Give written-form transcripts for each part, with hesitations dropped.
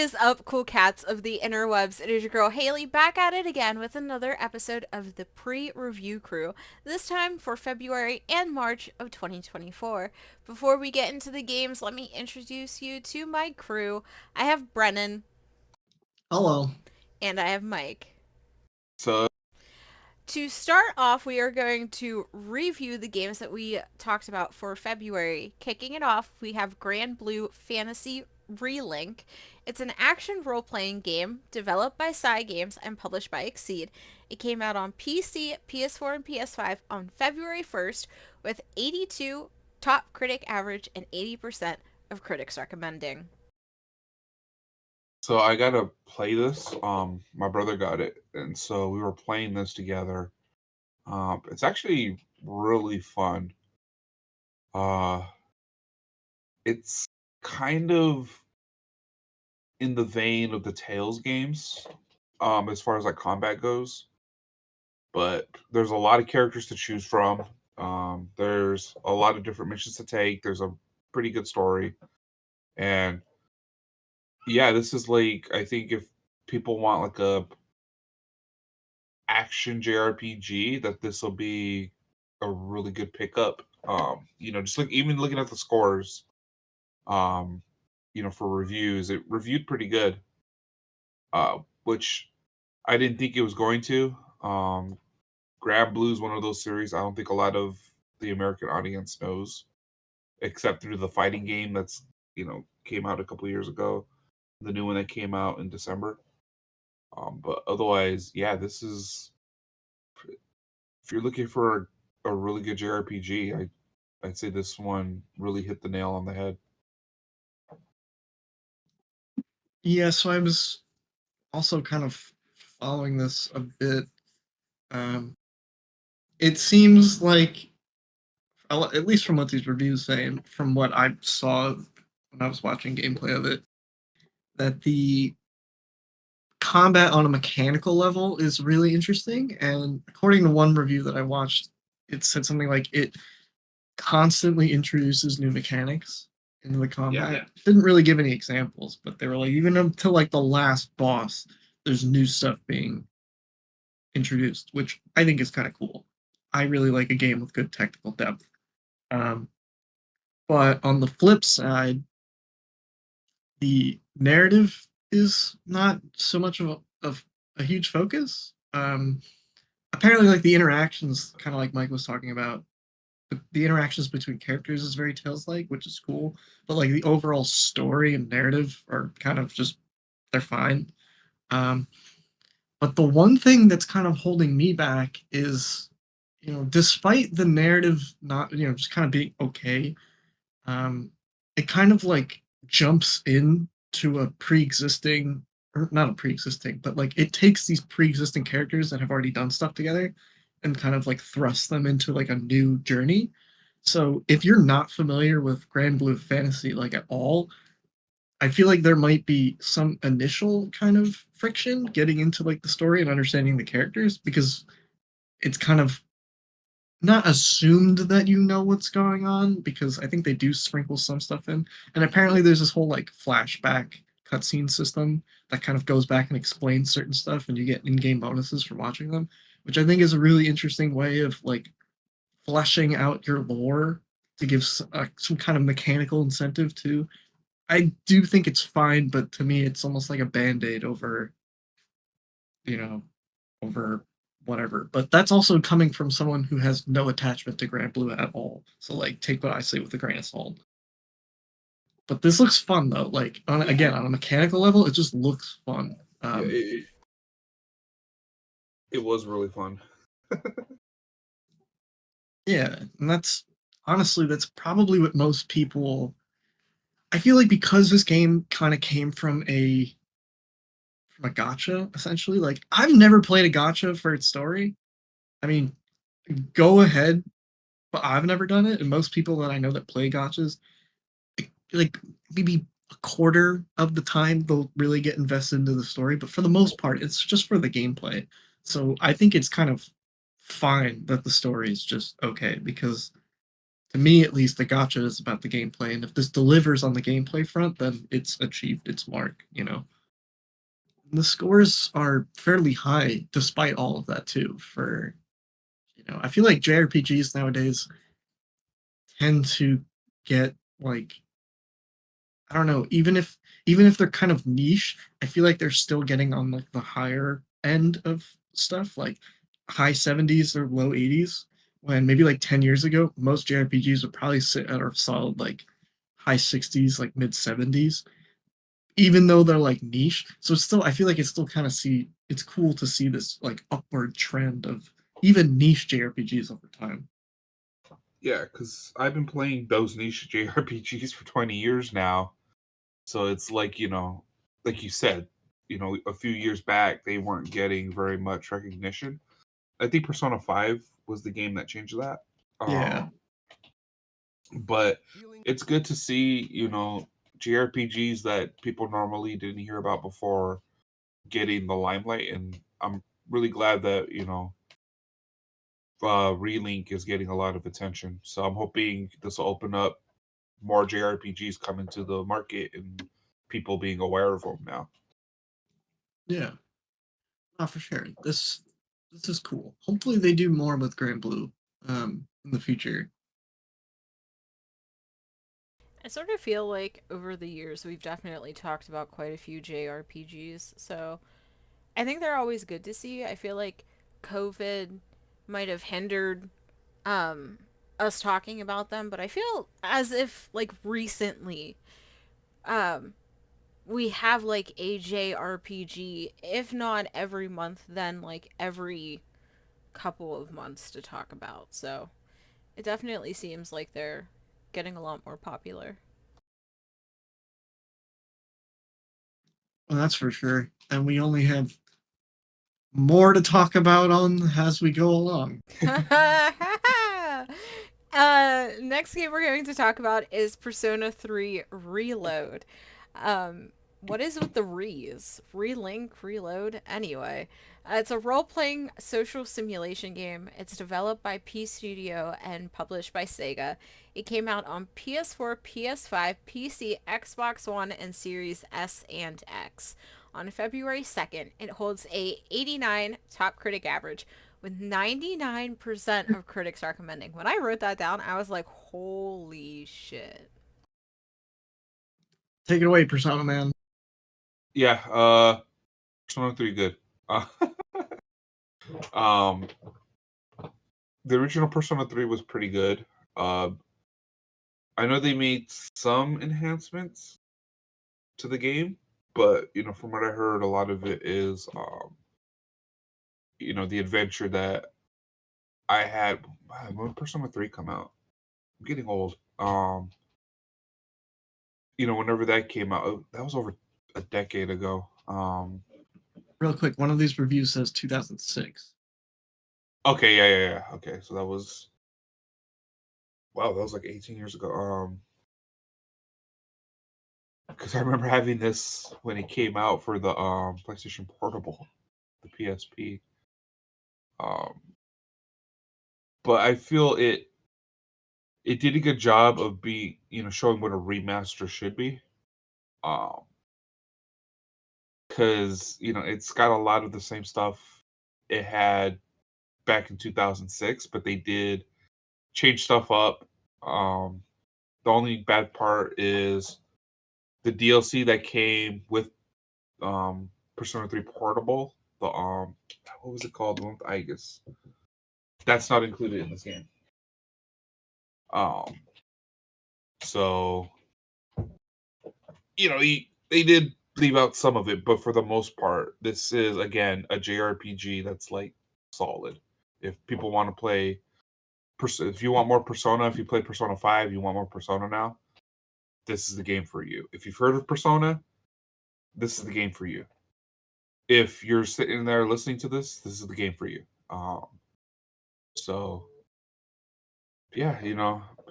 Is up, cool cats of the interwebs? It is your girl Haley back at it again with another episode of the pre-review crew, this time for February and March of 2024. Before we get into the games, let me introduce you to my crew. I have Brennan. Hello. And I have Mike. So To start off, we are going to review the games that we talked about for February. Kicking it off, we have Grand Blue Fantasy Relink. It's an action role playing game developed by Cygames and published by Exceed. It came out on PC, PS4, and PS5 on February 1st with 82 top critic average and 80% of critics recommending. I gotta play this. My brother got it, and so we were playing this together. It's actually really fun. Uh, it's kind of in the vein of the Tales games, as far as like combat goes. But there's a lot of characters to choose from. There's a lot of different missions to take. There's a pretty good story, and yeah, this is like I think if people want like a action JRPG that this will be a really good pickup. Just like even looking at the scores, um, for reviews, it reviewed pretty good. Which I didn't think it was going to. Grab Blue is one of those series I don't think a lot of the American audience knows, except through the fighting game that's came out a couple years ago, the new one that came out in December. But otherwise, yeah, this is if you're looking for a really good JRPG, I'd say this one really hit the nail on the head. Yeah, so I was also kind of following this a bit. Um, it seems like, at least from what these reviews say, and from what I saw when I was watching gameplay of it, that the combat on a mechanical level is really interesting. And according to one review that I watched, it said something like it constantly introduces new mechanics into the combat. Yeah. Didn't really give any examples, but they were like even until like the last boss, there's new stuff being introduced, which I think is kind of cool. I really like a game with good technical depth. Um, but on the flip side, the narrative is not so much of a huge focus. Apparently, like the interactions, kind of like Mike was talking about, the interactions between characters is very Tales-like, which is cool. But like the overall story and narrative are kind of just they're fine. Um, but the one thing that's kind of holding me back is, despite the narrative not, just kind of being okay, um, it kind of like jumps in to a pre-existing, or not a pre-existing, but like it takes these pre-existing characters that have already done stuff together and kind of like thrusts them into like a new journey. So if you're not familiar with Grand Blue Fantasy like at all, I feel like there might be some initial kind of friction getting into like the story and understanding the characters because it's kind of not assumed that you know what's going on because I think they do sprinkle some stuff in. And apparently there's this whole like flashback cutscene system that kind of goes back and explains certain stuff and you get in-game bonuses for watching them, which I think is a really interesting way of like fleshing out your lore to give some kind of mechanical incentive to. I do think it's fine, but to me it's almost like a band-aid over, you know, over whatever. But that's also coming from someone who has no attachment to Grand Blue at all. So like take what I say with a grain of salt. But this looks fun though. Like again, on a mechanical level, it just looks fun. Yeah, it was really fun. Yeah, and that's honestly that's probably what most people. I feel like because this game kind of came from a gotcha essentially. Like I've never played a gotcha for its story. I mean, go ahead, but I've never done it, and most people that I know that play gotchas, like maybe a quarter of the time they'll really get invested into the story, but for the most part, it's just for the gameplay. So I think it's kind of fine that the story is just okay because to me at least the gotcha is about the gameplay, and if this delivers on the gameplay front, then it's achieved its mark. The scores are fairly high despite all of that too. I feel like JRPGs nowadays tend to get like, I don't know, even if they're kind of niche, I feel like they're still getting on like the higher end of stuff, like high 70s or low 80s. When maybe like 10 years ago, most JRPGs would probably sit at a solid like high 60s, like mid 70s, even though they're like niche. So it's still, I feel like it's cool to see this like upward trend of even niche JRPGs over time. Yeah, because I've been playing those niche JRPGs for 20 years now. So it's like, like you said, a few years back, they weren't getting very much recognition. I think Persona 5 was the game that changed that. Yeah. But it's good to see, JRPGs that people normally didn't hear about before getting the limelight. And I'm really glad that, Relink is getting a lot of attention. So I'm hoping this will open up more JRPGs coming to the market and people being aware of them now. Yeah. Not for sure. This is cool. Hopefully they do more with Grand Blue in the future. I sort of feel like over the years we've definitely talked about quite a few JRPGs, so I think they're always good to see. I feel like COVID might have hindered um us talking about them, but I feel as if like recently um we have like a JRPG, if not every month, then like every couple of months to talk about. So it definitely seems like they're getting a lot more popular. Well, that's for sure. And we only have more to talk about on as we go along. Next game we're going to talk about is Persona 3 Reload. What is with the re's? Relink, reload? Anyway, it's a role playing social simulation game. It's developed by P Studio and published by Sega. It came out on PS4, PS5, PC, Xbox One, and Series S and X on February 2nd. It holds a 89 top critic average with 99% of critics recommending. When I wrote that down, I was like, holy shit. Take it away, Persona Man. Yeah, Persona 3 good. Uh, um, the original Persona 3 was pretty good. Uh, I know they made some enhancements to the game, but from what I heard, a lot of it is, the adventure that I had. When Persona 3 come out? I'm getting old. Whenever that came out, that was over a decade ago. Real quick, one of these reviews says 2006. Okay, yeah. Okay, so that was wow, that was like 18 years ago. Because I remember having this when it came out for the PlayStation Portable, the PSP. Um, but I feel it did a good job of showing what a remaster should be. Um, because it's got a lot of the same stuff it had back in 2006, but they did change stuff up. Um, the only bad part is the DLC that came with Persona 3 Portable. The what was it called? The one with Igus. That's not included in this game. Um, so they did leave out some of it, but for the most part, this is again a JRPG that's like solid. If people want to play, if you want more Persona, if you play Persona 5, you want more Persona now, this is the game for you. If you've heard of Persona, this is the game for you. If you're sitting there listening to this is the game for you. So yeah,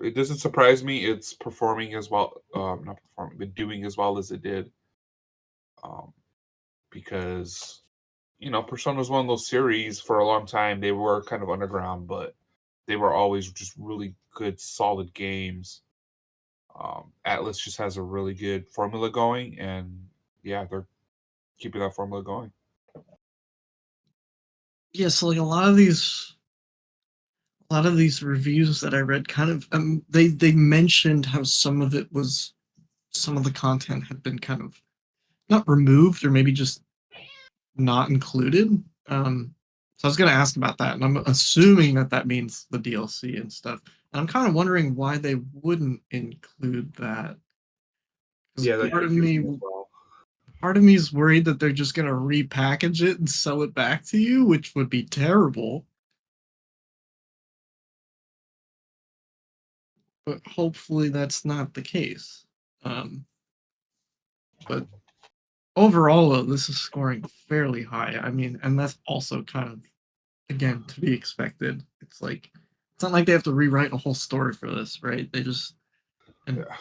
it doesn't surprise me. It's performing as well, not performing, but doing as well as it did. Um, because Persona was one of those series for a long time. They were kind of underground, but they were always just really good, solid games. Atlas just has a really good formula going, and yeah, keeping that formula going. Yeah, so like a lot of these reviews that I read kind of they mentioned how some of the content had been kind of not removed or maybe just not included. So I was going to ask about that, and I'm assuming that means the DLC and stuff. And I'm kind of wondering why they wouldn't include that. Because Yeah, that confused me as well. part of me is worried that they're just going to repackage it and sell it back to you, which would be terrible. But hopefully that's not the case. But overall, though, this is scoring fairly high. I mean, and that's also kind of, again, to be expected. It's not like they have to rewrite a whole story for this, right? They just, and Yeah.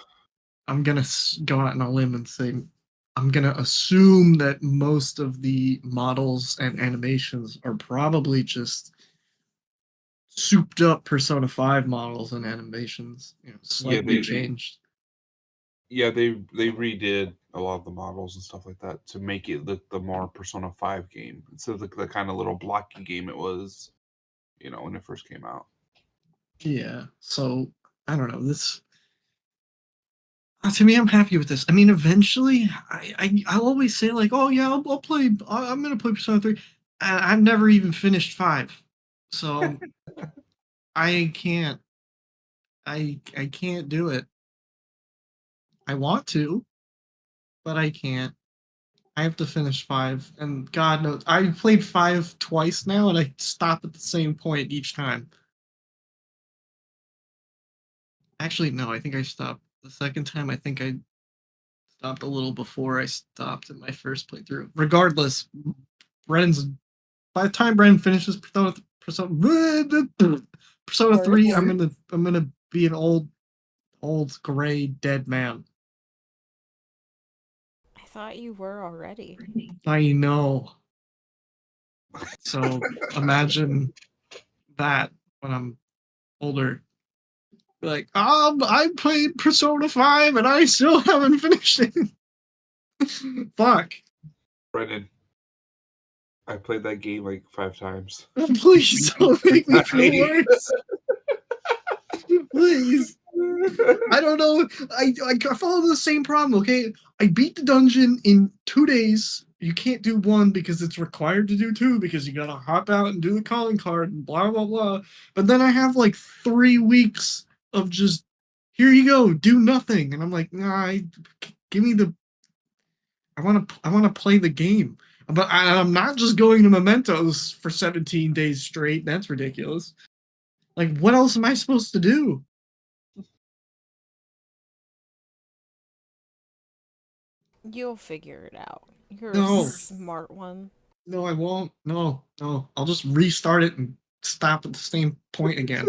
I'm gonna go out on a limb and say, I'm gonna assume that most of the models and animations are probably just souped up Persona 5 models and animations, Yeah, slightly changed. they redid a lot of the models and stuff like that to make it look the more Persona 5 game instead of the kind of little blocky game it was, when it first came out. Yeah. So I don't know. This to me, I'm happy with this. I mean, eventually, I'll always say like, oh yeah, I'll play. I'm gonna play Persona 3. And I've never even finished 5, so I can't. I can't do it. I want to, but I can't. I have to finish 5, and God knows I've played 5 twice now, and I stop at the same point each time. Actually, no, I think I stopped the second time. I think I stopped a little before I stopped in my first playthrough. Regardless, Brennan's by the time Brennan finishes Persona 3, I'm gonna be an old gray dead man. I thought you were already. I know. So imagine that when I'm older. Like, I played Persona 5 and I still haven't finished it. Fuck. Brendan, I played that game like 5 times. Please don't make me feel worse. Please. I don't know. I follow the same problem. Okay, I beat the dungeon in 2 days. You can't do one because it's required to do two because you gotta hop out and do the calling card and blah blah blah. But then I have like 3 weeks of just here you go, do nothing, and I'm like, nah, give me the. I want to play the game, but I'm not just going to mementos for 17 days straight. That's ridiculous. Like, what else am I supposed to do? You'll figure it out. You're a No, smart one. no, I won't. No, no. I'll just restart it and stop at the same point again.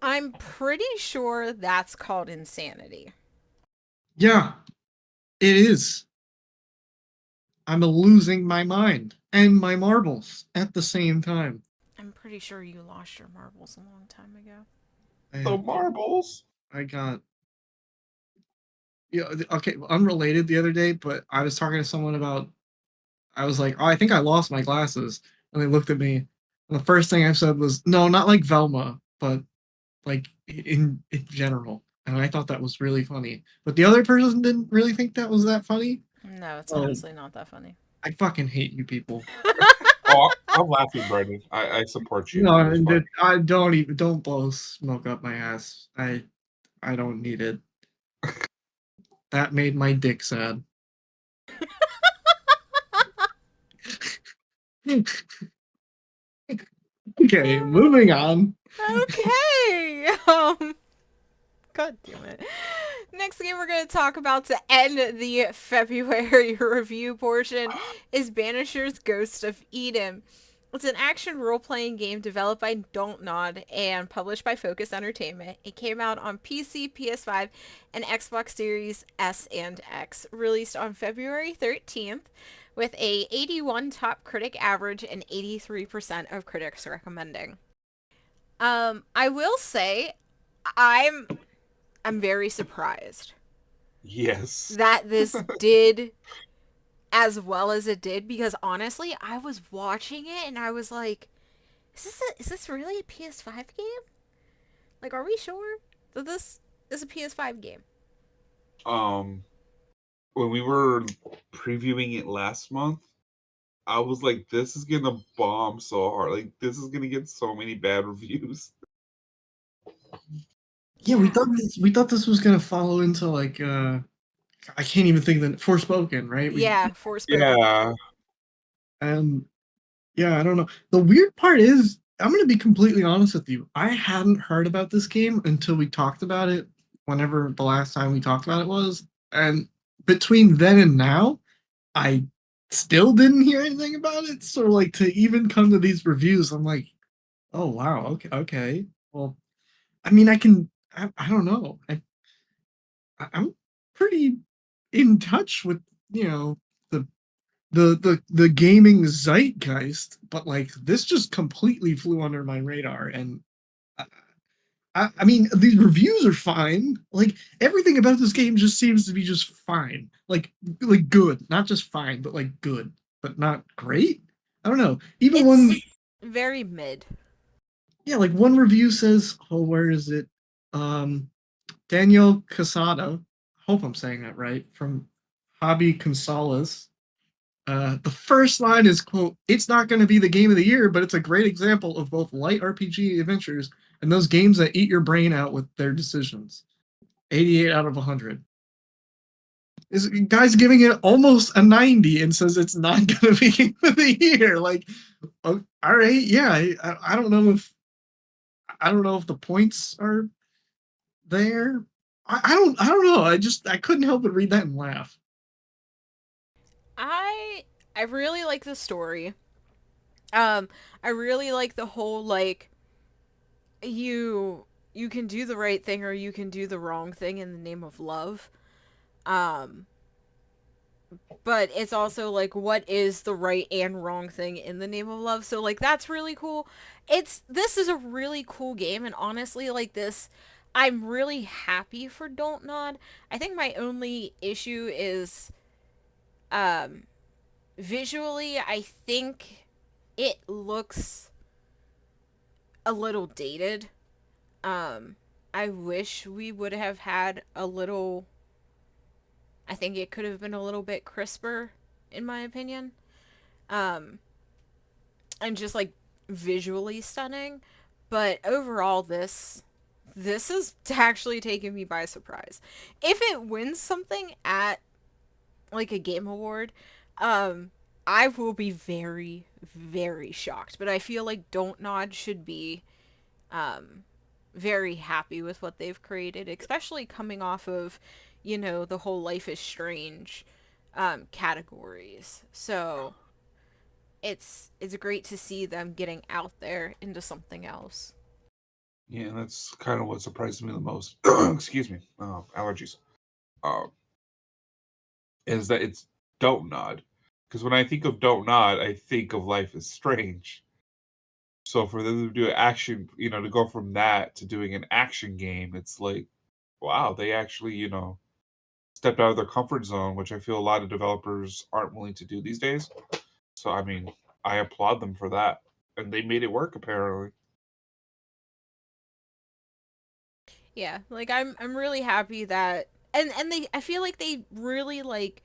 I'm pretty sure that's called insanity. Yeah, it is. I'm losing my mind and my marbles at the same time. I'm pretty sure you lost your marbles a long time ago. The I, marbles. I got, yeah, okay, unrelated the other day, but I was talking to someone about, I was like, oh, I think I lost my glasses. And they looked at me. And the first thing I said was, no, not like Velma, but like in general. And I thought that was really funny. But the other person didn't really think that was that funny. No, it's So honestly not that funny. I fucking hate you people. Oh, I'm laughing, Brendan. I support you. No, It was fun. I don't blow smoke up my ass. I don't need it. That made my dick sad. Okay, moving on. Okay. God damn it. Next game we're going to talk about to end the February review portion is Banisher's Ghost of Eden. It's an action role-playing game developed by Don't Nod and published by Focus Entertainment. It came out on PC, PS5, and Xbox Series S and X. Released on February 13th with a 81 top critic average and 83% of critics recommending. I will say I'm I'm very surprised Yes. that this did as well as it did, because honestly, I was watching it and I was like, is this really a PS5 game? Like, are we sure that this is a PS5 game? Um, when we were previewing it last month, I was like, this is gonna bomb so hard. Like, this is gonna get so many bad reviews. Yeah, Yeah. we thought this was gonna follow into like I can't even think of the Forspoken, right? We Yeah, Forspoken. Yeah. and yeah, I don't know. The weird part is, I'm gonna be completely honest with you. I hadn't heard about this game until we talked about it, whenever the last time we talked about it was. And between then and now, I still didn't hear anything about it. So like to even come to these reviews, I'm like, oh wow, okay, okay. Well, I mean, I don't know. I'm pretty in touch with, you know, the the gaming zeitgeist, but like this just completely flew under my radar. And I, I mean, these reviews are fine. Like everything about this game just seems to be just fine. Like good, not just fine, but like good, but not great. I don't know. Even one, It's very mid. yeah, like one review says, oh, where is it? Um, Daniel Casada, hope I'm saying that right, from Hobby Consolas. The first line is, quote, it's not going to be the game of the year, but it's a great example of both light RPG adventures and those games that eat your brain out with their decisions. 88 out of 100. This guy's giving it almost a 90 and says it's not going to be game of the year. Like, oh, all right, yeah, I don't know if the points are there. I don't know. I couldn't help but read that and laugh. I I really like the story. Um, I really like the whole like you you can do the right thing or you can do the wrong thing in the name of love. Um, but it's also like what is the right and wrong thing in the name of love. So like that's really cool. This is a really cool game, and honestly like this I'm really happy for Don't Nod. I think my only issue is um visually I think it looks a little dated. Um I wish we would have had a little, I think it could have been a little bit crisper in my opinion. Um and just like visually stunning, but overall this is actually taking me by surprise. If it wins something at like a game award, um I will be very very shocked, but I feel like Don't Nod should be um very happy with what they've created, especially coming off of, you know, the whole Life is Strange categories. So it's great to see them getting out there into something else. Yeah, that's kind of what surprised me the most. Excuse me, allergies. Uh, is that it's Don't Nod. Because when I think of Don't Nod, I think of Life is Strange. So for them to do action, to go from that to doing an action game, it's like, wow, they actually, stepped out of their comfort zone, which I feel a lot of developers aren't willing to do these days. So I mean, I applaud them for that, and they made it work apparently. Yeah, like I'm really happy that, and they, I feel like they really like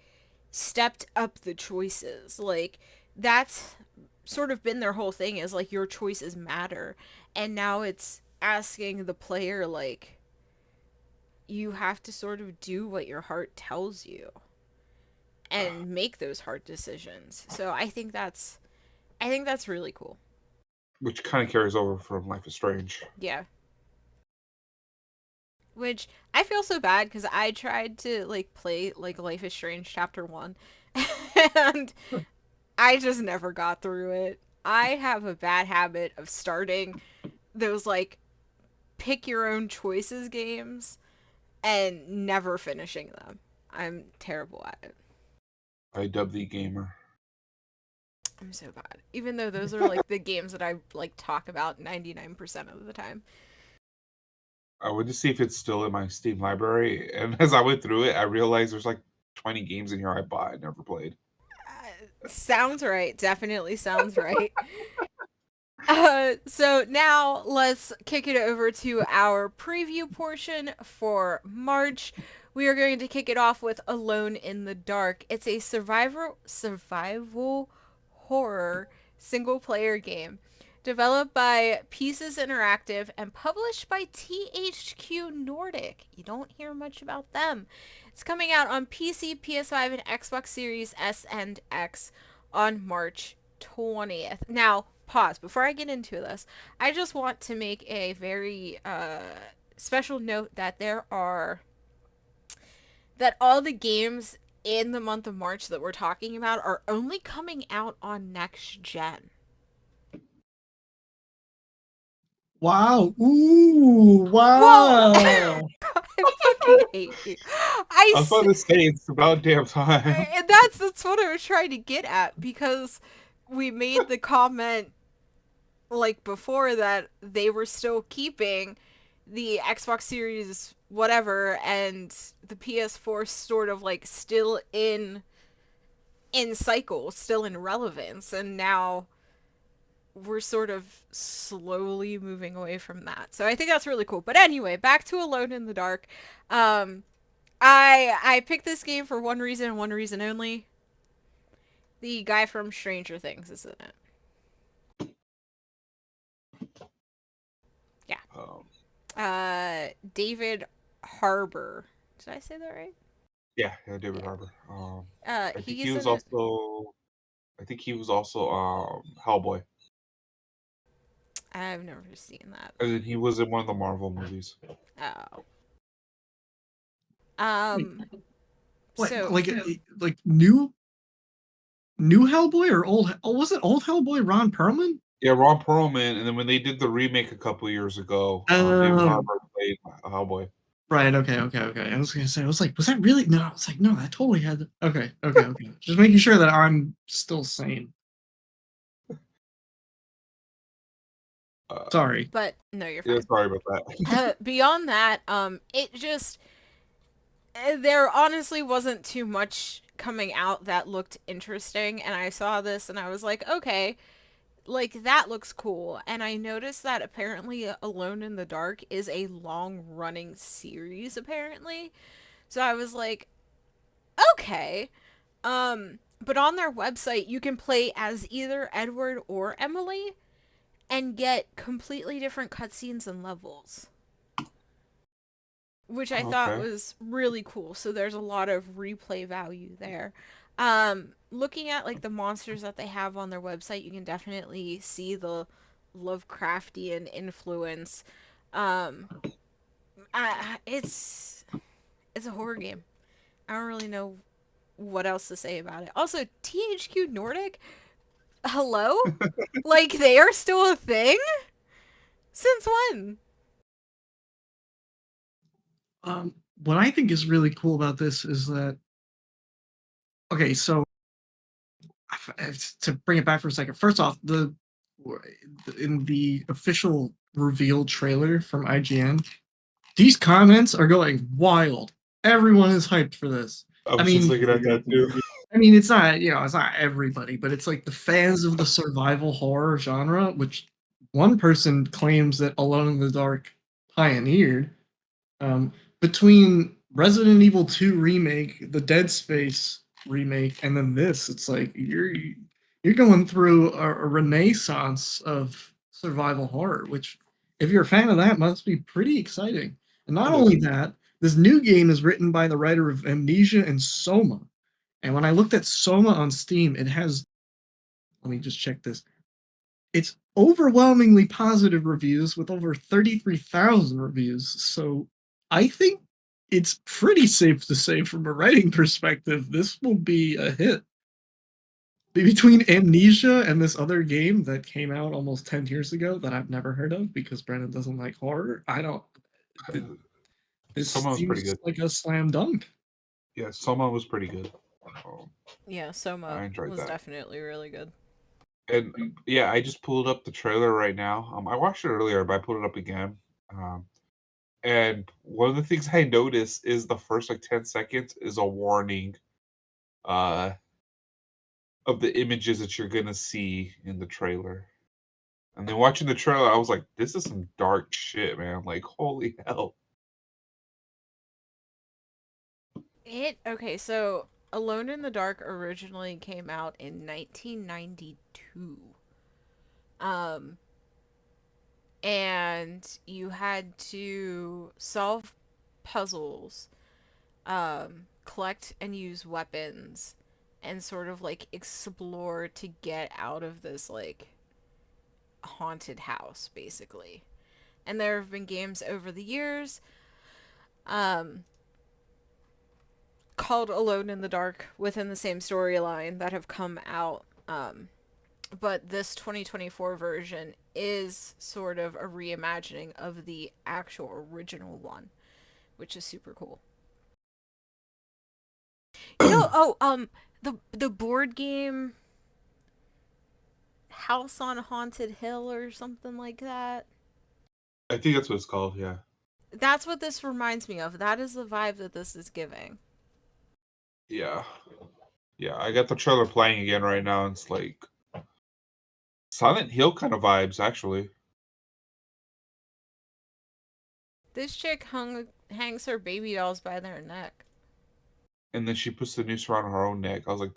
stepped up the choices. Like that's sort of been their whole thing, is like your choices matter. And now it's asking the player like you have to sort of do what your heart tells you and make those hard decisions. So I think that's really cool. Which kind of carries over from Life is Strange. Yeah. Which I feel so bad because I tried to like play like Life is Strange Chapter 1 and I just never got through it. I have a bad habit of starting those like pick your own choices games and never finishing them. I'm terrible at it. I dub the gamer. I'm so bad. Even though those are like the games that I like talk about 99% of the time. I went to see if it's still in my Steam library, and as I went through it, I realized there's like 20 games in here I bought and never played. Sounds right. Definitely sounds right. So now let's kick it over to our preview portion for March. We are going to kick it off with Alone in the Dark. It's a survival horror single player game developed by Pieces Interactive and published by THQ Nordic. You don't hear much about them. It's coming out on PC, PS5, and Xbox Series S and X on March 20th. Now, pause before I get into this. I just want to make a very special note that all the games in the month of March that we're talking about are only coming out on next gen. Wow. Ooh, Whoa! wow. I fucking hate you. I was about to say it's about damn time. That's what I was trying to get at, because we made the comment like before that they were still keeping the Xbox Series whatever and the PS4 sort of like still in cycle, still in relevance, and now we're sort of slowly moving away from that. So I think that's really cool. But anyway, back to Alone in the Dark. Um I picked this game for one reason and one reason only. The guy from Stranger Things is in it. Yeah. Um, David Harbour. Did I say that right? yeah, David Yeah. Harbour. I think he He's was in it. also. I think he was also Hellboy, I've never seen that. and then he was in one of the Marvel movies. Oh. Wait, Um. what? So Like new Hellboy or old? Oh, was it old Hellboy? Ron Perlman? Yeah, Ron Perlman, and then when they did the remake a couple years ago, David Oh, Harbour played Hellboy. right. Okay. Okay. Okay. I was gonna say. I was like, was that really? No. I was like, no. That totally had. Okay. Okay. Okay. Just making sure that I'm still sane. Uh, Sorry. but no, you're yeah, fine. sorry about that. Beyond that, it just there honestly wasn't too much coming out that looked interesting, and I saw this and I was like, okay, like that looks cool. And I noticed that apparently Alone in the Dark is a long running series apparently. So I was like, okay. But on their website you can play as either Edward or Emily and get completely different cutscenes and levels, which I thought Okay. was really cool. So there's a lot of replay value there. Looking at like the monsters that they have on their website, you can definitely see the Lovecraftian influence. Um, it's a horror game. I don't really know what else to say about it. Also, THQ Nordic, hello? Like they are still a thing? Since when? What I think is really cool about this is that okay, so to bring it back for a second, first off, the in the official reveal trailer from IGN, these comments are going wild. Everyone is hyped for this. I I was just mean, looking at that too. it's not it's not everybody, but it's like the fans of the survival horror genre, which one person claims that Alone in the Dark pioneered. Um, Between Resident Evil 2 remake, the Dead Space remake, and then this, it's like you're going through a renaissance of survival horror, which if you're a fan of that must be pretty exciting. And not It is. only that, this new game is written by the writer of Amnesia and Soma. And when I looked at Soma on Steam, it has, let me just check this. It's overwhelmingly positive reviews with over 33,000 reviews. So I think it's pretty safe to say, from a writing perspective, this will be a hit. Between Amnesia and this other game that came out almost 10 years ago that I've never heard of because Brennan doesn't like horror, I don't. This Someone was pretty seems good. like a slam dunk. Yeah, someone was pretty good. Um, Yeah, Soma I enjoyed was that. definitely really good. And yeah, I just pulled up the trailer right now. I watched it earlier, but I pulled it up again. Um, and one of the things I noticed is the first like 10 seconds is a warning. Uh, of the images that you're gonna see in the trailer. And then watching the trailer, I was like, "This is some dark shit, man! Like, holy hell!" Okay, so Alone in the Dark originally came out in 1992. Um, and you had to solve puzzles, collect and use weapons, and sort of like explore to get out of this like haunted house, basically. And there have been games over the years, um, called Alone in the Dark within the same storyline that have come out. But this 2024 version is sort of a reimagining of the actual original one, which is super cool. You know, the board game House on Haunted Hill or something like that. I think that's what it's called. Yeah, That's what this reminds me of. That is the vibe that this is giving. yeah, yeah. I got the trailer playing again right now, and it's like Silent Hill kind of vibes, actually. This chick hangs her baby dolls by their neck. And then she puts the noose around her own neck. I was like,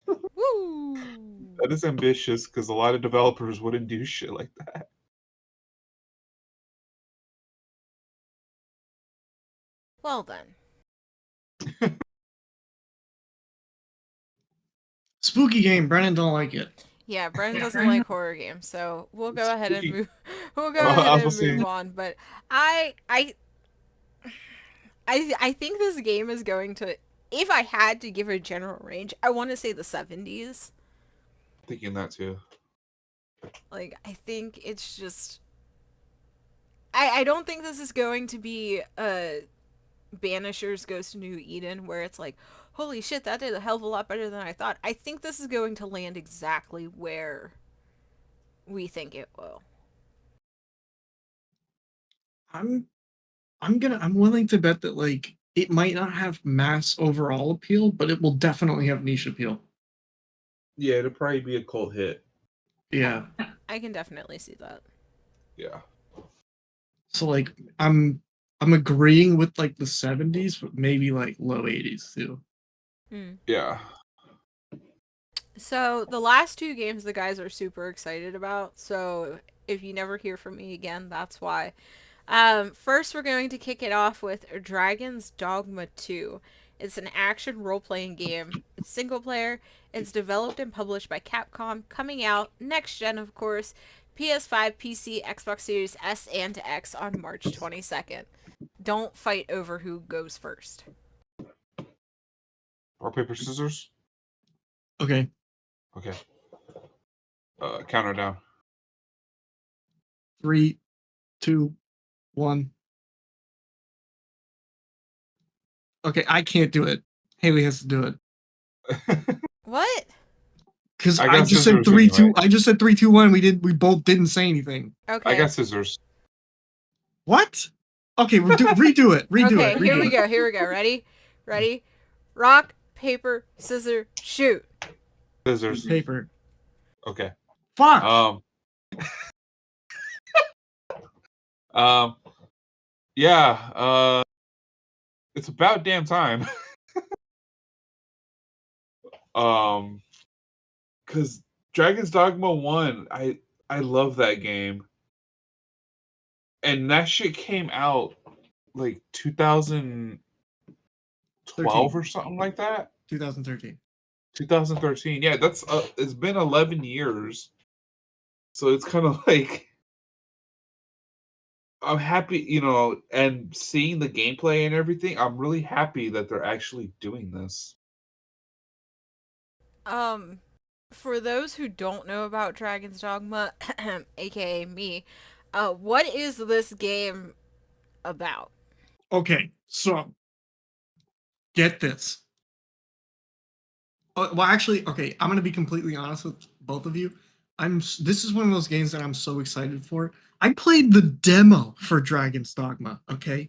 Woo! that is ambitious because a lot of developers wouldn't do shit like that. Well then. Spooky game. Brennan don't like it. Yeah, Brennan doesn't like horror games, so we'll go ahead and Spooky. move. We'll go ahead I was and move saying, on. But I, I, I think this game is going to. If I had to give a general range, I want to say the 70s. thinking that too. Like, I think it's just. I don't think this is going to be Banisher's Ghost of New Eden, where it's like, holy shit, that did a hell of a lot better than I thought. I think this is going to land exactly where we think it will. I'm willing to bet that like it might not have mass overall appeal, but it will definitely have niche appeal. Yeah, it'll probably be a cult hit. Yeah. I can definitely see that. Yeah. So like I'm agreeing with like the 70s, but maybe like low 80s too. Yeah. So the last two games the guys are super excited about. So if you never hear from me again, that's why. First, we're going to kick it off with Dragon's Dogma 2. It's an action role-playing game. It's single player. It's developed and published by Capcom. Coming out next gen, of course. PS5, PC, Xbox Series S and X on March 22nd. Don't fight over who goes first. Rock, paper, scissors? Okay. Okay. Counter down. 3, 2, 1. Okay, I can't do it. Haley has to do it. What? Because I I got just said scissors 3, 2. anyway. I just said 3, 2, 1. We both didn't say anything. Okay. I got scissors. What? Okay, redo it. Redo Okay, it. here we go. Here we go. Ready? Ready? Rock, paper, scissors, shoot. Scissors. Paper. Okay. Fuck. Yeah. It's about damn time. Because Dragon's Dogma 1, I love that game. And that shit came out like 2012 or something like that. 2013. 2013. Yeah, that's it's been 11 years. So it's kind of like I'm happy, and seeing the gameplay and everything, I'm really happy that they're actually doing this. For those who don't know about Dragon's Dogma, aka me, what is this game about? Okay, so get this. Well, actually, okay, I'm gonna be completely honest with both of you. This is one of those games that I'm so excited for. I played the demo for Dragon's Dogma. Okay,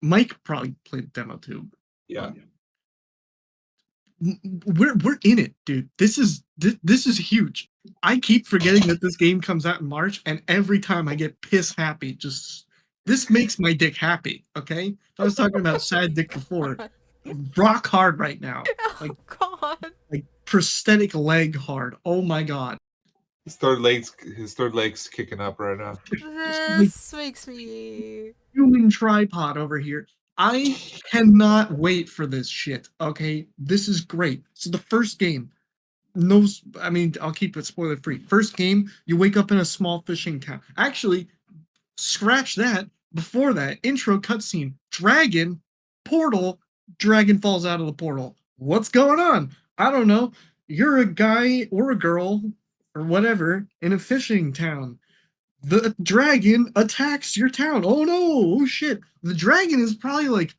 Mike probably played the demo too. Yeah. we're in it, dude. This is huge. I keep forgetting that this game comes out in March, and every time I get piss happy. Just this makes my dick happy. Okay, if I was talking about sad dick before, rock hard right now, Oh like God. prosthetic leg hard. Oh my god, His third leg's kicking up right now. just like This makes me. human tripod over here. I cannot wait for this shit. Okay, this is great. So the first game, no, I mean, I'll keep it spoiler free. First game, you wake up in a small fishing town. Actually, scratch that. Before that, intro cutscene, dragon, portal, dragon falls out of the portal. What's going on? I don't know. You're a guy or a girl or whatever in a fishing town. The dragon attacks your town. Oh no! Oh shit! The dragon is probably like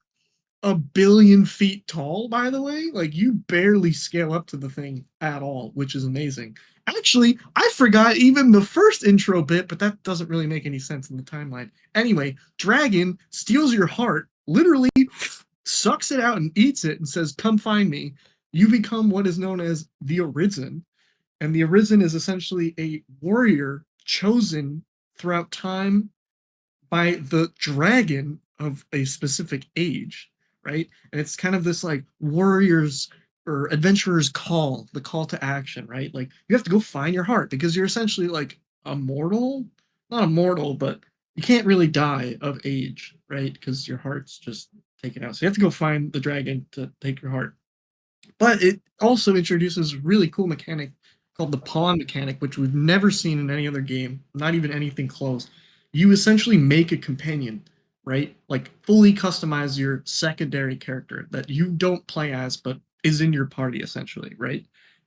1 billion feet tall, by the way. Like, you barely scale up to the thing at all, which is amazing. Actually, I forgot even the first intro bit, but that doesn't really make any sense in the timeline. Anyway, dragon steals your heart, literally sucks it out and eats it and says, "Come find me." You become what is known as the Arisen, and the Arisen is essentially a warrior chosen throughout time by the dragon of a specific age, right? And it's kind of this like warriors or adventurers call, the call to action, right? Like, you have to go find your heart because you're essentially like immortal, not immortal, but you can't really die of age, right? Because your heart's just taken out. So you have to go find the dragon to take your heart. But it also introduces a really cool mechanic called the pawn mechanic, which we've never seen in any other game, not even anything close. You essentially make a companion, right? Like, fully customize your secondary character that you don't play as, but is in your party essentially, right?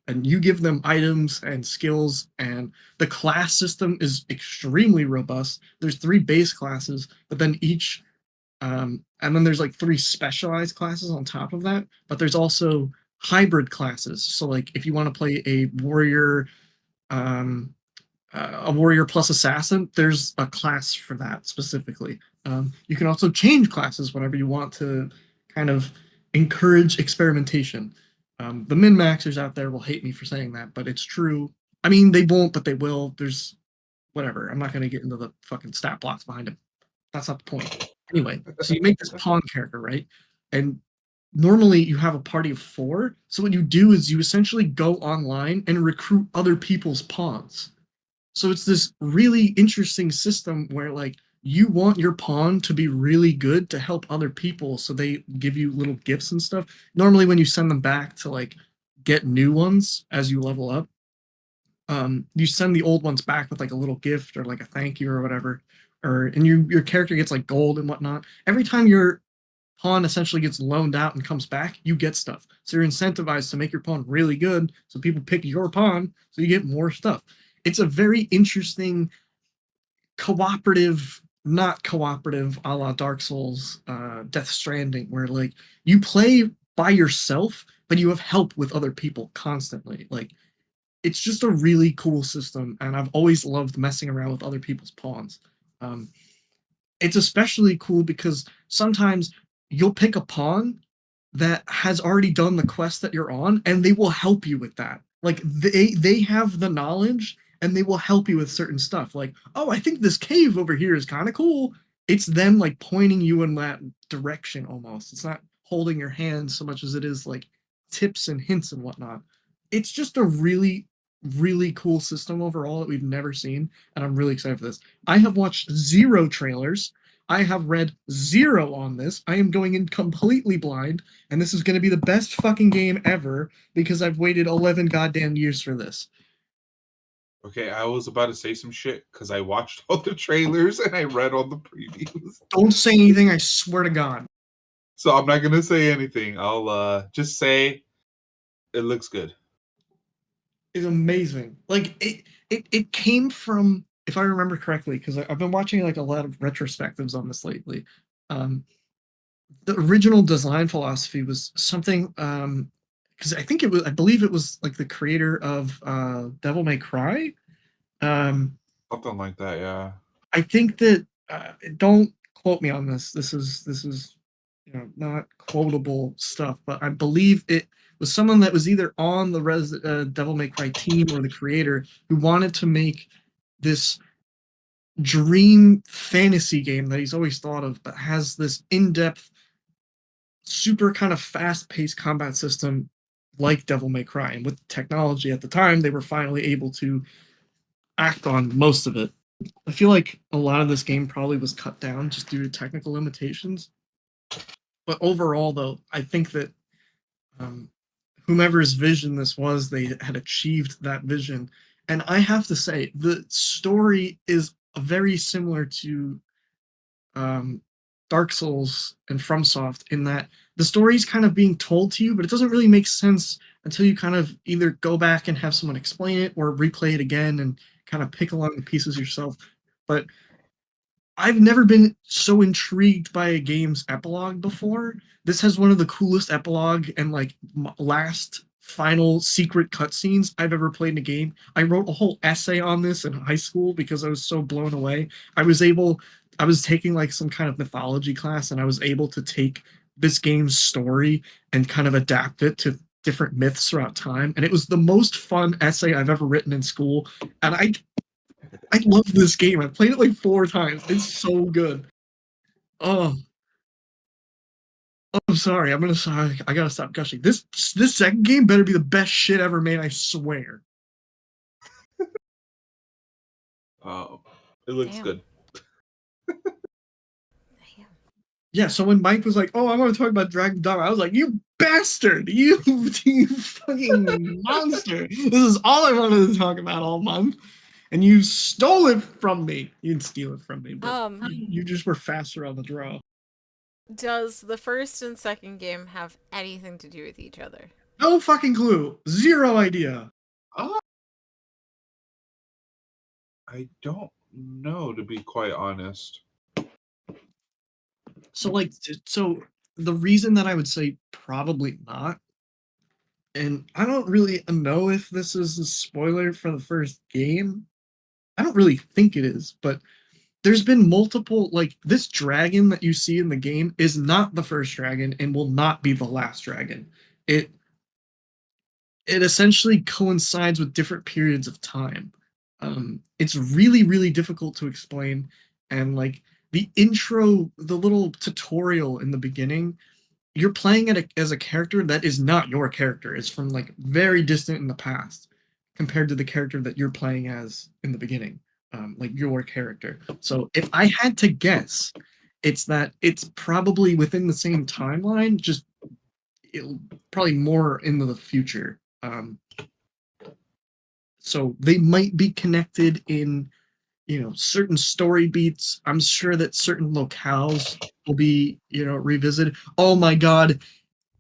And you give them items and skills, and the class system is extremely robust. There's 3 base classes, but then and then there's like 3 specialized classes on top of that, but there's also hybrid classes. So like, if you want to play um, a warrior plus assassin, there's a class for that specifically. You can also change classes whenever you want to kind of encourage experimentation. The min maxers out there will hate me for saying that, but it's true. I mean, they won't, but they will. There's whatever. I'm not going to get into the fucking stat blocks behind it. That's not the point. Anyway, so you make this pawn character, right? And normally you have a party of 4. So what you do is you essentially go online and recruit other people's pawns. So it's this really interesting system where, like, you want your pawn to be really good to help other people, so they give you little gifts and stuff. Normally when you send them back to like get new ones as you level up, you send the old ones back with like a little gift or like a thank you or whatever, or and your character gets like gold and whatnot. Every time your pawn essentially gets loaned out and comes back, you get stuff. So you're incentivized to make your pawn really good, so people pick your pawn, so you get more stuff. It's a very interesting cooperative, not cooperative, a la Dark Souls, Death Stranding, where like you play by yourself, but you have help with other people constantly. Like, it's just a really cool system, and I've always loved messing around with other people's pawns. Um, it's especially cool because sometimes you'll pick a pawn that has already done the quest that you're on, and they will help you with that. Like, they have the knowledge, and they will help you with certain stuff. Like, oh, I think this cave over here is kind of cool. It's them like pointing you in that direction almost. It's not holding your hand so much as it is like tips and hints and whatnot. It's just a really, really cool system overall that we've never seen, and I'm really excited for this. I have watched 0 trailers. I have read 0 on this. I am going in completely blind, and this is going to be the best fucking game ever because I've waited 11 goddamn years for this. Okay, I was about to say some shit because I watched all the trailers and I read all the previews. Don't say anything, I swear to God. So I'm not gonna say anything. I'll just say it looks good. It's amazing. Like, it came from, if I remember correctly, because I've been watching like a lot of retrospectives on this lately. Um, the original design philosophy was something, because I believe it was like the creator of Devil May Cry. Um, Something like that, yeah. I think that, don't quote me on this. This is not quotable stuff, but I believe it was someone that was either on the Devil May Cry team or the creator who wanted to make this dream fantasy game that he's always thought of, but has this in-depth, super kind of fast-paced combat system like Devil May Cry. And with technology at the time, they were finally able to act on most of it. I feel like a lot of this game probably was cut down just due to technical limitations. But overall, though, I think that um, whomever's vision this was, they had achieved that vision. And I have to say, the story is very similar to um, Dark Souls and FromSoft in that the story's kind of being told to you, but it doesn't really make sense until you kind of either go back and have someone explain it or replay it again and kind of pick along the pieces yourself. But I've never been so intrigued by a game's epilogue before. This has one of the coolest epilogue and like last final secret cutscenes I've ever played in a game. I wrote a whole essay on this in high school because I was so blown away. I was taking like some kind of mythology class and I was able to take this game's story and kind of adapt it to different myths throughout time. And it was the most fun essay I've ever written in school. And I love this game. I've played it like 4 times. It's so good. Oh, I'm sorry. I gotta stop gushing. This second game better be the best shit ever made. I swear. It looks Damn. good. Damn. Yeah. So when Mike was like, "Oh, I want to talk about Dragon Dogma," I was like, "You bastard! You fucking monster! This is all I wanted to talk about all month." And you stole it from me. You didn't steal it from me, but you just were faster on the draw. Does the first and second game have anything to do with each other? No fucking clue. Zero idea. Uh, I don't know, to be quite honest. So the reason that I would say probably not, and I don't really know if this is a spoiler for the first game. I don't really think it is, but there's been multiple, like, this dragon that you see in the game is not the first dragon and will not be the last dragon. It it essentially coincides with different periods of time. It's really, really difficult to explain. And like the intro, the little tutorial in the beginning, you're playing it as a character that is not your character. It's from like very distant in the past compared to the character that you're playing as in the beginning, like your character. So if I had to guess, it's that it's probably within the same timeline, just it'll probably more into the future. So they might be connected in certain story beats. I'm sure that certain locales will be revisited. Oh my god,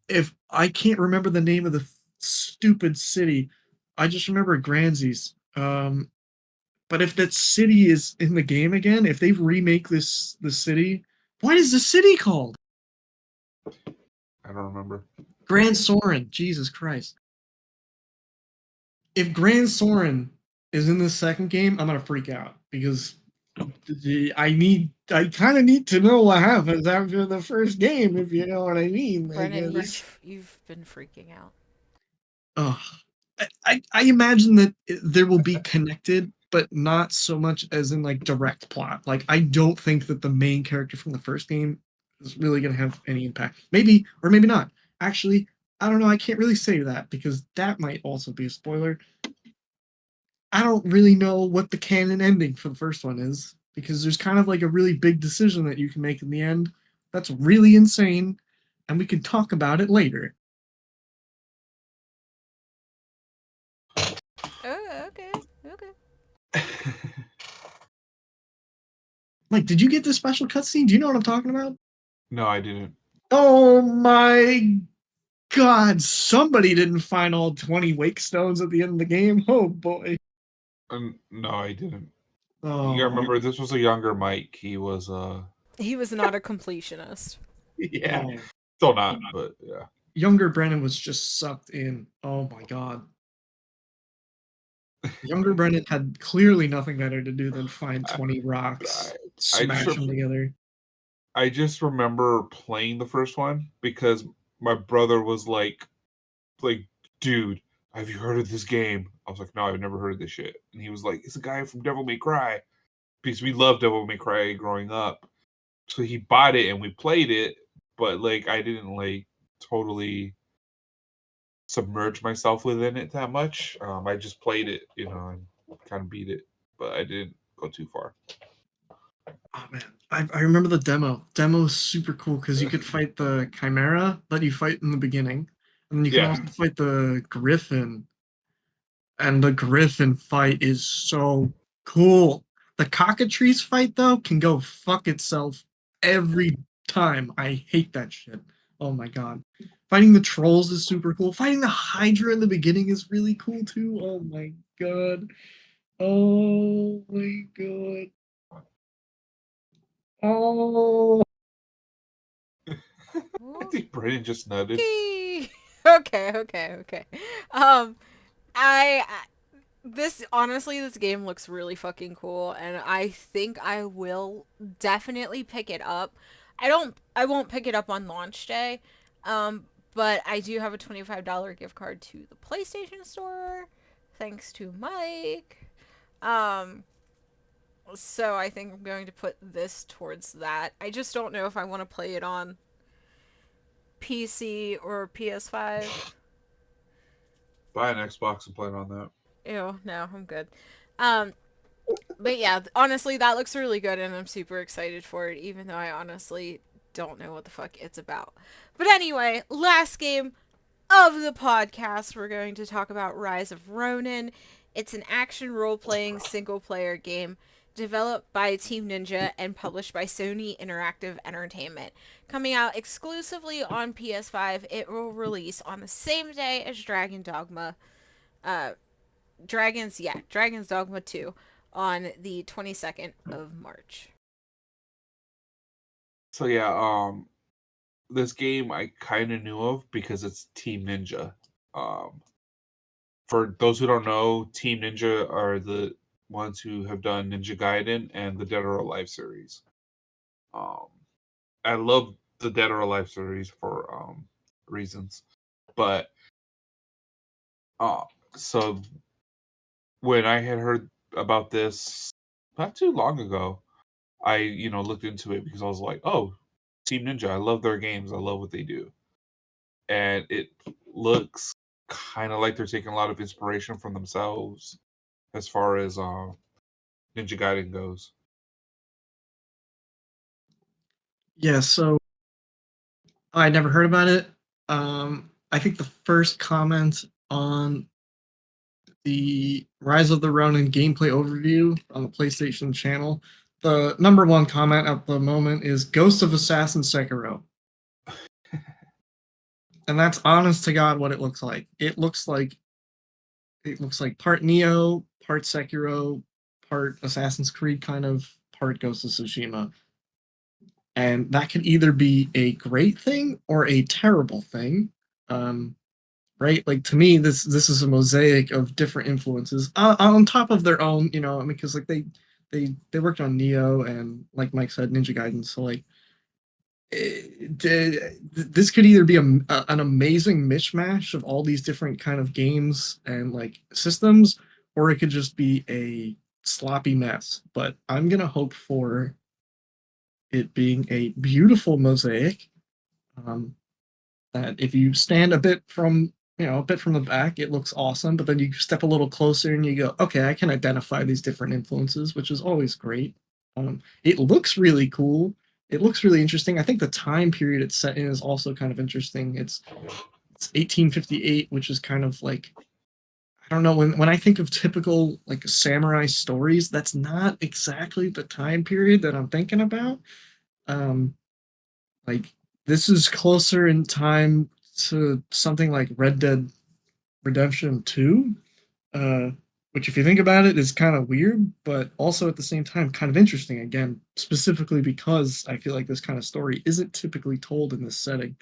if I can't remember the name of the stupid city, I just remember Granzies. But if that city is in the game again, if they remake the city, what is the city called? I don't remember. Grand Soren. Jesus Christ. If Grand Soren is in the second game, I'm gonna freak out because I kind of need to know what happens after the first game, if you know what I mean. Brennan, you've been freaking out. Oh, I imagine that there will be connected, but not so much as in like direct plot. Like I don't think that the main character from the first game is really gonna have any impact. Maybe or maybe not. Actually, I don't know. I can't really say that because that might also be a spoiler. I don't really know what the canon ending for the first one is because there's kind of like a really big decision that you can make in the end that's really insane, and we can talk about it later. Oh, okay. Okay. Like, did you get this special cutscene? Do you know what I'm talking about? No, I didn't. Oh my god, somebody didn't find all 20 wake stones at the end of the game. Oh boy. No, I didn't. You gotta Oh, remember, this was a younger Mike. He was, He was not a completionist. yeah, oh. still not, but yeah. Younger Brennan was just sucked in. Oh my god. Younger Brennan had clearly nothing better to do than find 20 rocks, I just smash them together. I just remember playing the first one because my brother was like, dude, have you heard of this game? I was like, no, I've never heard of this shit. And he was like, it's a guy from Devil May Cry because we loved Devil May Cry growing up. So he bought it and we played it, but like I didn't like totally submerge myself within it that much. I just played it, and kind of beat it, but I didn't go too far. Oh man, I remember the demo. Demo is super cool because you could fight the Chimera that you fight in the beginning, and then you can Yeah. also fight the Griffin. And the Griffin fight is so cool. The cockatrice fight though can go fuck itself every time. I hate that shit. Oh my god. Fighting the trolls is super cool. Fighting the Hydra in the beginning is really cool too. Oh my god. Oh my god. Oh. I think Brandon just nodded. Okay. Okay. I this honestly, this game looks really fucking cool, and I think I will definitely pick it up. I won't pick it up on launch day, but I do have a $25 gift card to the PlayStation Store, thanks to Mike. Um, so I think I'm going to put this towards that. I just don't know if I want to play it on PC or PS5. Buy an Xbox and play it on that. Ew, no, I'm good. Um, but yeah, honestly, that looks really good, and I'm super excited for it, even though I honestly don't know what the fuck it's about. But anyway, last game of the podcast, we're going to talk about Rise of Ronin. It's an action role playing single player game developed by Team Ninja and published by Sony Interactive Entertainment. Coming out exclusively on PS5, it will release on the same day as Dragon Dogma. Uh, Dragon's Dogma 2 on the 22nd of March. So yeah, this game I kind of knew of because it's Team Ninja. Um, for those who don't know, Team Ninja are the ones who have done Ninja Gaiden and the Dead or Alive series. Um, I love the Dead or Alive series for reasons, but uh, so when I had heard about this not too long ago, I looked into it because I was like, oh, Team Ninja, I love their games, I love what they do, and it looks kind of like they're taking a lot of inspiration from themselves as far as Ninja Gaiden goes. Yeah, so I never heard about it. I think the first comment on the Rise of the Ronin gameplay overview on the PlayStation channel, the number one comment at the moment is Ghost of Assassin Sekiro. And that's honest to God what it looks like. It looks like part Neo, part Sekiro, part Assassin's Creed kind of, part Ghost of Tsushima. And that could either be a great thing or a terrible thing. Um, right? Like to me, this is a mosaic of different influences on top of their own. I mean, because like they worked on Neo and like Mike said, Ninja Gaiden. So like this could either be an amazing mishmash of all these different kind of games and like systems, or it could just be a sloppy mess. But I'm gonna hope for it being a beautiful mosaic. Um, that if you stand a bit from the back, it looks awesome. But then you step a little closer and you go, okay, I can identify these different influences, which is always great. It looks really cool. It looks really interesting. I think the time period it's set in is also kind of interesting. It's 1858, which is kind of like, I don't know, when I think of typical like samurai stories, that's not exactly the time period that I'm thinking about. Um, like this is closer in time to something like Red Dead Redemption 2, uh, which, if you think about it, is kind of weird, but also at the same time kind of interesting. Again, specifically because I feel like this kind of story isn't typically told in this setting,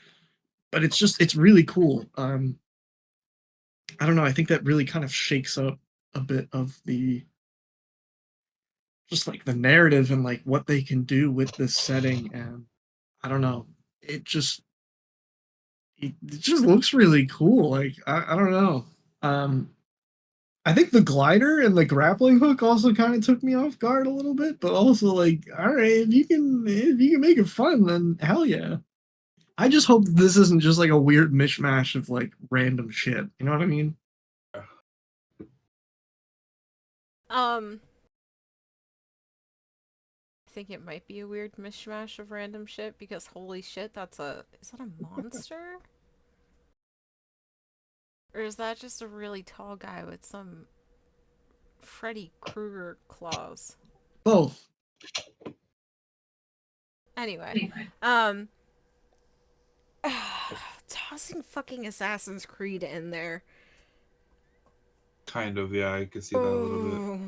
but it's really cool. I don't know. I think that really kind of shakes up a bit of the just like the narrative and like what they can do with this setting and I don't know. It just it just looks really cool. Like I don't know. Um, I think the glider and the grappling hook also kind of took me off guard a little bit, but also like, all right, if you can make it fun, then hell yeah. I just hope this isn't just like a weird mishmash of like random shit. You know what I mean? Um, I think it might be a weird mishmash of random shit because holy shit, is that a monster? Or is that just a really tall guy with some Freddy Krueger claws? Both. Anyway, um, tossing fucking Assassin's Creed in there. Kind of, yeah, I could see that a little bit.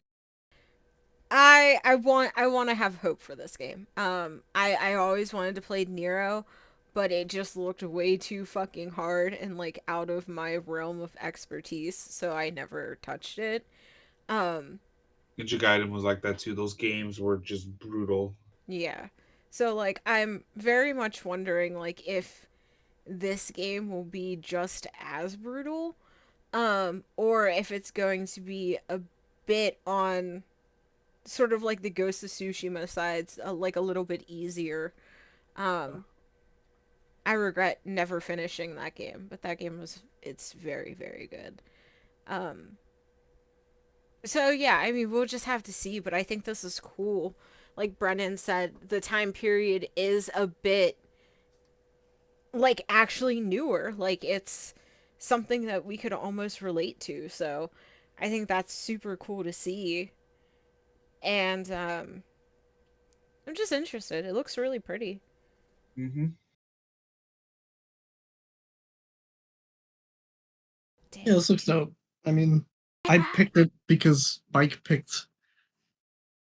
Oh, I want to have hope for this game. I always wanted to play Nero, but it just looked way too fucking hard and like out of my realm of expertise, so I never touched it. Um, Ninja Gaiden was like that too. Those games were just brutal. yeah. So like I'm very much wondering like if this game will be just as brutal, or if it's going to be a bit on sort of like the Ghost of Tsushima sides, like a little bit easier. Um, I regret never finishing that game, but that game was it's very very good. Um, so yeah, I mean we'll just have to see, but I think this is cool. Like Brennan said, the time period is a bit like actually newer. Like it's something that we could almost relate to. So I think that's super cool to see. And I'm just interested. It looks really pretty. Hmm. Yeah, Damn. this looks dope. I mean, I picked it because Mike picked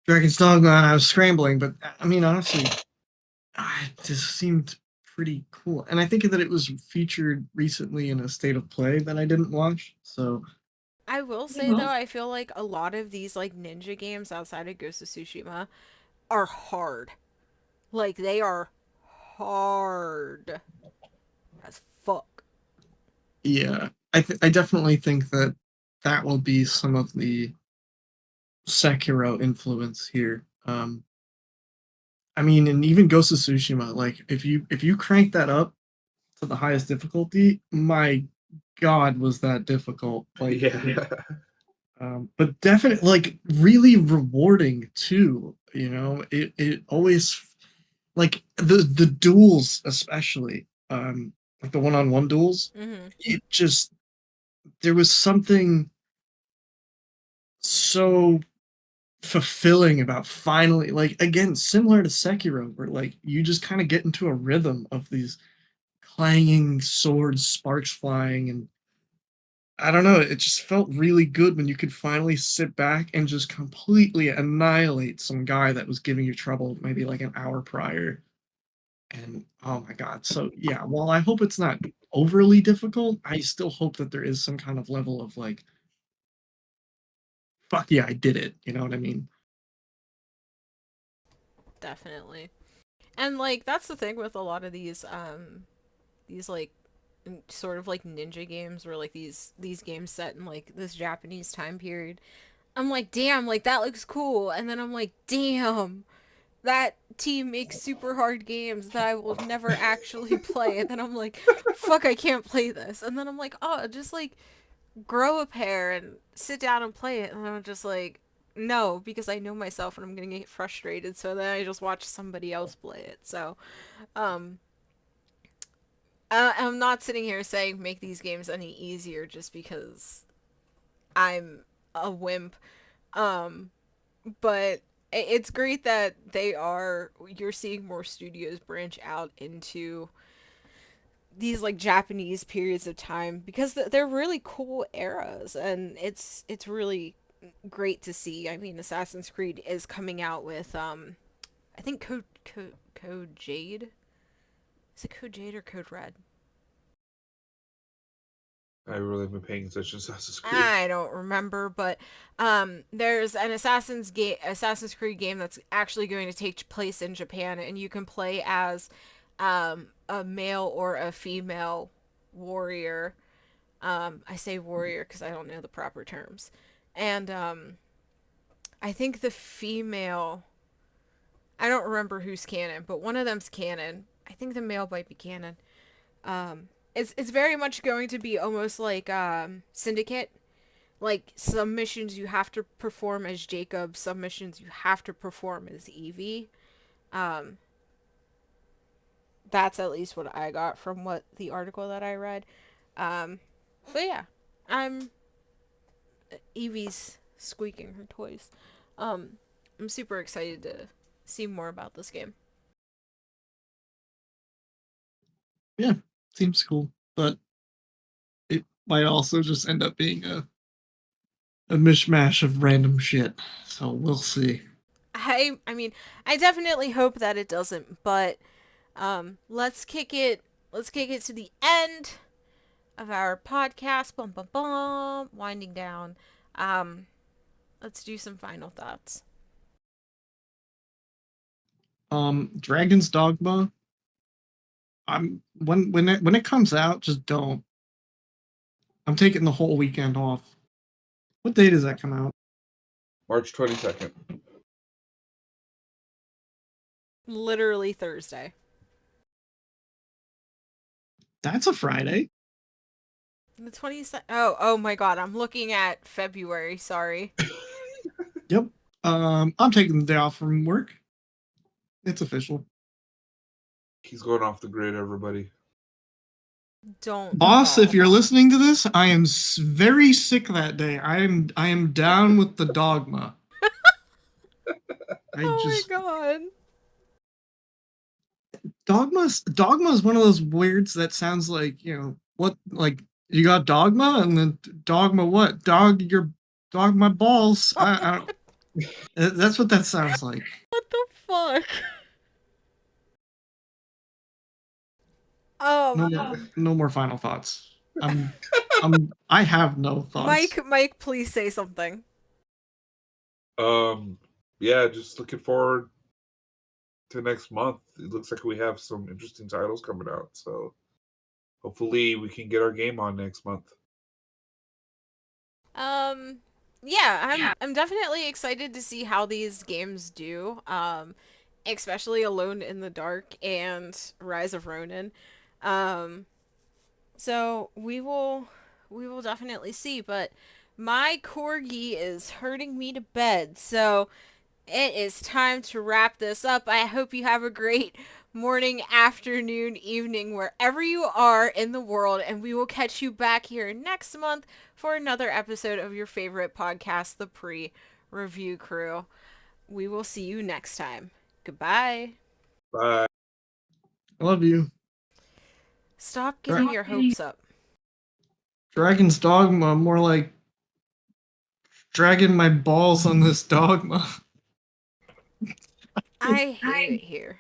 Dragon's Dogma and I was scrambling, but I mean, honestly, it just seemed pretty cool. And I think that it was featured recently in a state of play that I didn't watch. So, I will you say though, know, I feel like a lot of these like ninja games outside of Ghost of Tsushima are hard. Like they are hard as fuck. yeah, I definitely think that that will be some of the Sekiro influence here. I mean, and even Ghost of Tsushima, like if you crank that up to the highest difficulty, my God, was that difficult? Like, Yeah. but definitely like really rewarding too. You know, it always like the duels, especially like the one-on-one duels. Mm-hmm. It just there was something so fulfilling about finally like again similar to Sekiro where like you just kind of get into a rhythm of these clanging swords, sparks flying, and I don't know, it just felt really good when you could finally sit back and just completely annihilate some guy that was giving you trouble maybe like an hour prior. And oh my god. So yeah, while I hope it's not overly difficult, I still hope that there is some kind of level of like, fuck yeah, I did it. You know what I mean? Definitely. And like that's the thing with a lot of these like sort of like ninja games where like these games set in like this Japanese time period. I'm like, damn, like that looks cool. And then I'm like, damn, that team makes super hard games that I will never actually play. And then I'm like, fuck, I can't play this. And then I'm like, oh, just like grow a pair and sit down and play it. And I'm just like, no, because I know myself and I'm gonna get frustrated. So then I just watch somebody else play it. So, um, I'm not sitting here saying make these games any easier just because I'm a wimp. Um, but it's great that you're seeing more studios branch out into these like Japanese periods of time because they're really cool eras and it's really great to see. I mean, Assassin's Creed is coming out with I think Code Jade. Is it Code Jade or Code Red? I really been paying attention to Assassin's Creed. I don't remember, but there's an Assassin's Creed game that's actually going to take place in Japan, and you can play as a male or a female warrior. I say warrior because I don't know the proper terms. And I think the female, I don't remember who's canon, but one of them's canon. I think the male might be canon. It's very much going to be almost like Syndicate. Like some missions you have to perform as Jacob, some missions you have to perform as Evie. Um, that's at least what I got from what the article that I read. Um, but yeah, I'm Evie's squeaking her toys. Um, I'm super excited to see more about this game. Yeah, seems cool, but it might also just end up being a mishmash of random shit. So we'll see. I mean, I definitely hope that it doesn't, but let's kick it to the end of our podcast. Bum bum bum, winding down. Um, let's do some final thoughts. Dragon's Dogma. I'm when it comes out, just don't. I'm taking the whole weekend off. What day does that come out? March 22nd. Literally Thursday. That's a Friday. The 22nd. Oh my god, I'm looking at February, sorry. Yep. I'm taking the day off from work. It's official. He's going off the grid, everybody. Don't Boss, if you're fall. listening to this, I am very sick that day. I am down with the dogma. I Oh just my god. dogma is one of those words that sounds like, what, like you got dogma and then dogma what? Dog my balls. I don't. That's what that sounds like. What the fuck? Um, No more final thoughts. I have no thoughts. Mike, please say something. Um, yeah, just looking forward to next month. It looks like we have some interesting titles coming out, so hopefully we can get our game on next month. Um, yeah, I'm definitely excited to see how these games do. Especially Alone in the Dark and Rise of Ronin. Um, so we will definitely see, but my corgi is hurting me to bed. So it is time to wrap this up. I hope you have a great morning, afternoon, evening, wherever you are in the world, and we will catch you back here next month for another episode of your favorite podcast, The Pre-Review Crew. We will see you next time. Goodbye. Bye. I love you. Stop getting your hopes up. Dragon's Dogma, more like dragging my balls on this dogma. I hate it here.